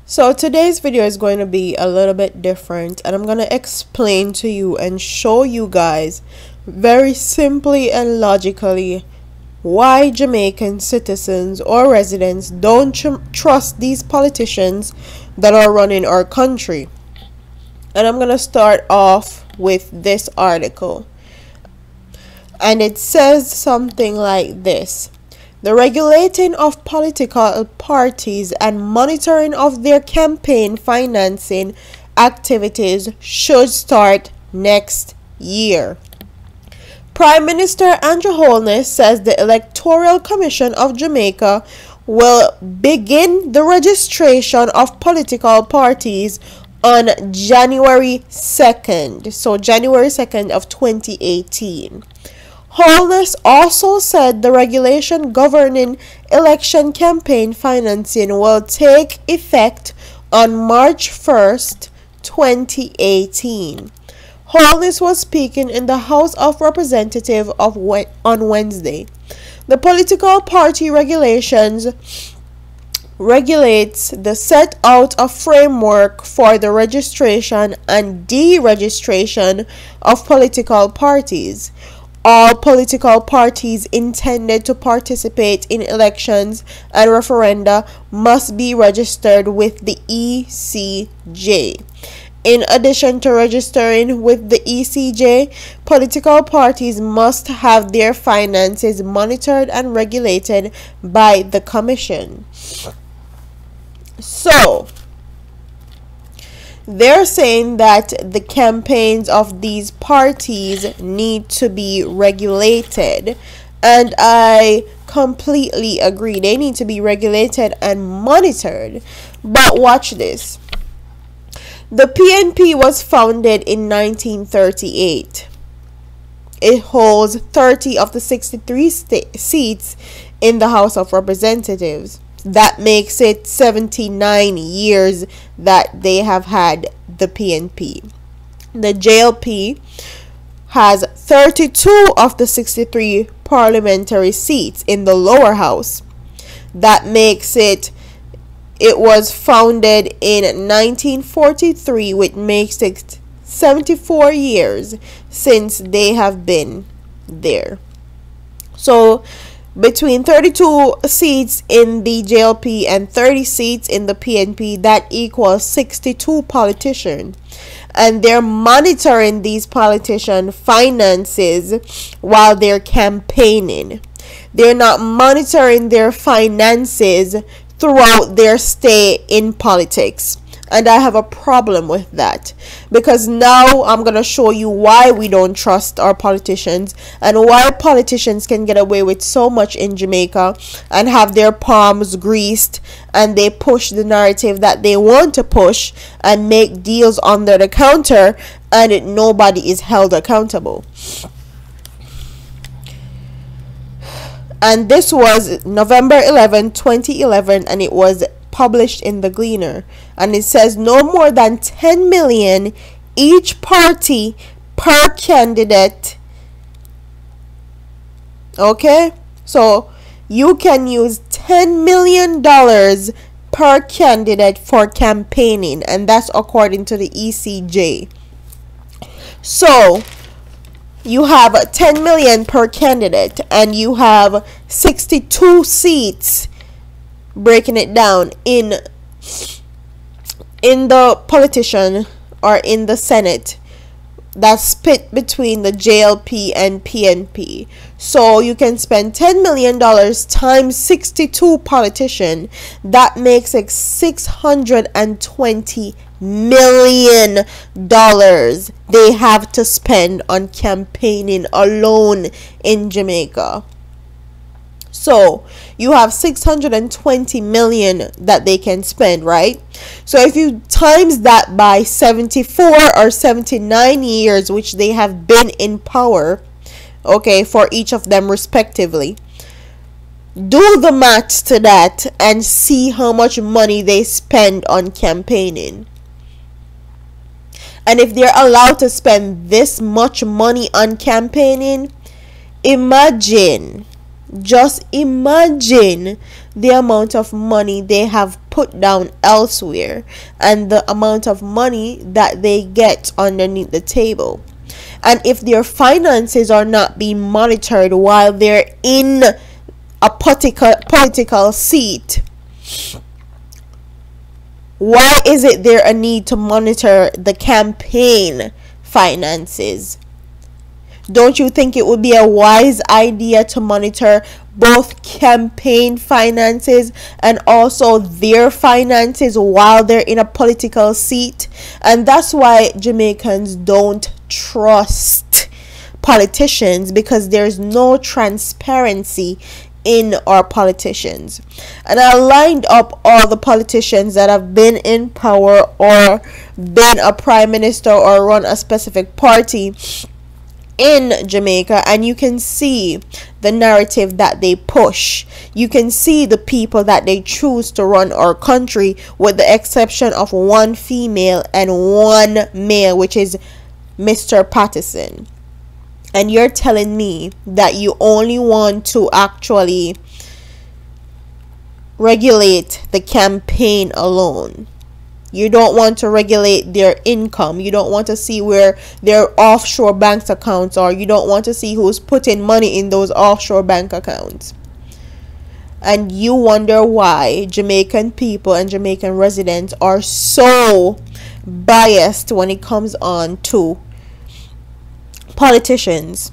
So today's video is going to be a little bit different, and I'm going to explain to you and show you guys very simply and logically why Jamaican citizens or residents don't trust these politicians that are running our country. And I'm going to start off with this article. And it says something like this: the regulating of political parties and monitoring of their campaign financing activities should start next year. Prime Minister Andrew Holness says the Electoral Commission of Jamaica will begin the registration of political parties on January 2nd. So January 2nd of 2018. Holness also said the regulation governing election campaign financing will take effect on March 1st, 2018. Holness was speaking in the House of Representatives on Wednesday. The political party regulations regulates the set out a framework for the registration and deregistration of political parties. All political parties intended to participate in elections and referenda must be registered with the ECJ. In addition to registering with the ECJ, political parties must have their finances monitored and regulated by the Commission. So, they're saying that the campaigns of these parties need to be regulated, and I completely agree. They need to be regulated and monitored. But watch this. The PNP was founded in 1938. It holds 30 of the 63 seats in the House of Representatives. That makes it 79 years that they have had the PNP. The JLP has 32 of the 63 parliamentary seats in the lower house. That makes it was founded in 1943, which makes it 74 years since they have been there. So between 32 seats in the JLP and 30 seats in the PNP, that equals 62 politicians. And they're monitoring these politician finances while they're campaigning. They're not monitoring their finances throughout their stay in politics. And I have a problem with that, because now I'm going to show you why we don't trust our politicians and why politicians can get away with so much in Jamaica and have their palms greased, and they push the narrative that they want to push and make deals under the counter, and nobody is held accountable. And this was November 11, 2011, and it was published in the Gleaner, and it says no more than 10 million each party per candidate. Okay, so you can use $10 million per candidate for campaigning, and that's according to the ECJ. So you have 10 million per candidate, and you have 62 seats. Breaking it down in the politician or in the Senate, that's split between the JLP and PNP. So you can spend $10 million times 62 politicians. That makes it $620 million they have to spend on campaigning alone in Jamaica. So you have 620 million that they can spend, right? So if you times that by 74 or 79 years which they have been in power, okay, for each of them respectively, do the maths to that and see how much money they spend on campaigning. And if they're allowed to spend this much money on campaigning, imagine, just imagine the amount of money they have put down elsewhere, and the amount of money that they get underneath the table. And if their finances are not being monitored while they're in a political seat, why is it there a need to monitor the campaign finances? Don't you think it would be a wise idea to monitor both campaign finances and also their finances while they're in a political seat? And that's why Jamaicans don't trust politicians, because there's no transparency in our politicians. And I lined up all the politicians that have been in power or been a prime minister or run a specific party in Jamaica, and you can see the narrative that they push. You can see the people that they choose to run our country, with the exception of one female and one male, which is Mr. Patterson. And you're telling me that you only want to actually regulate the campaign alone. You don't want to regulate their income. You don't want to see where their offshore bank accounts are. You don't want to see who's putting money in those offshore bank accounts. And you wonder why Jamaican people and Jamaican residents are so biased when it comes on to politicians,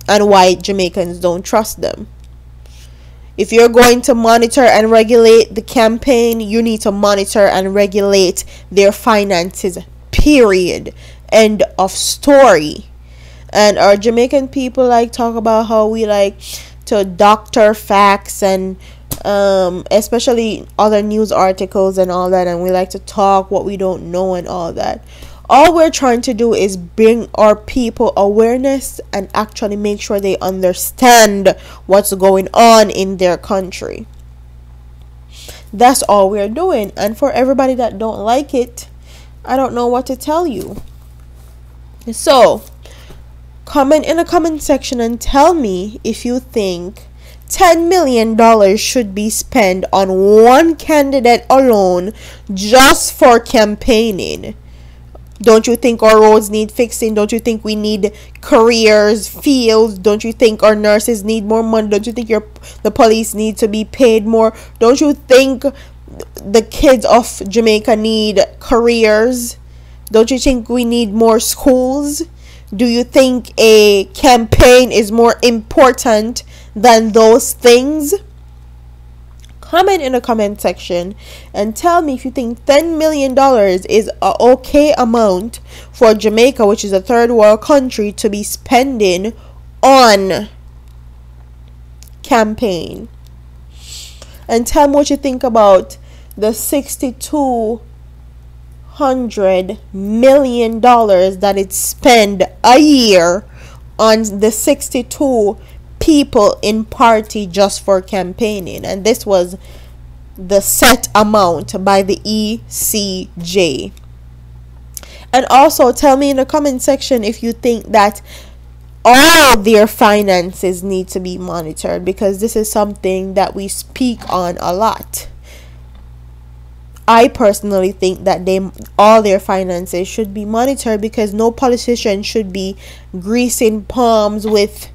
and why Jamaicans don't trust them. If you're going to monitor and regulate the campaign, you need to monitor and regulate their finances, period. End of story. And our Jamaican people like talk about how we like to doctor facts, and especially other news articles and all that, and we like to talk what we don't know and all that. All we're trying to do is bring our people awareness and actually make sure they understand what's going on in their country. That's all we're doing. And for everybody that don't like it, I don't know what to tell you. So, comment in the comment section and tell me if you think $10 million should be spent on one candidate alone just for campaigning. Don't you think our roads need fixing? Don't you think we need careers, fields? Don't you think our nurses need more money? Don't you think the police need to be paid more? Don't you think the kids of Jamaica need careers? Don't you think we need more schools? Do you think a campaign is more important than those things? Comment in the comment section and tell me if you think $10 million is an okay amount for Jamaica, which is a third world country, to be spending on campaign. And tell me what you think about the $6,200 million that it spend a year on the 62 people in party just for campaigning. And this was the set amount by the ECJ. And also tell me in the comment section if you think that all their finances need to be monitored, because this is something that we speak on a lot. I personally think that all their finances should be monitored, because no politician should be greasing palms with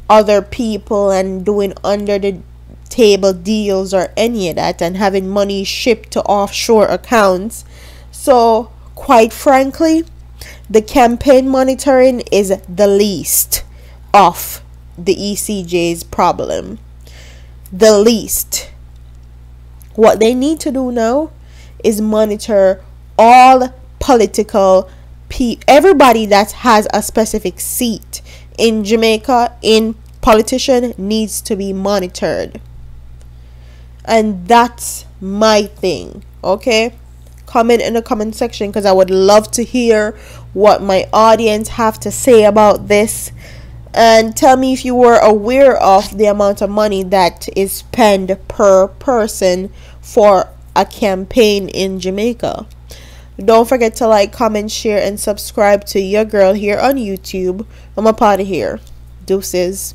other people and doing under the table deals or any of that, and having money shipped to offshore accounts. So quite frankly, the campaign monitoring is the least of the ECJ's problem. The least. What they need to do now is monitor all political everybody that has a specific seat in Jamaica in politician needs to be monitored. And that's my thing. Okay, comment in the comment section, because I would love to hear what my audience have to say about this. And tell me if you were aware of the amount of money that is spent per person for a campaign in Jamaica. Don't forget to like, comment, share, and subscribe to your girl here on YouTube. I'm up out of here. Deuces.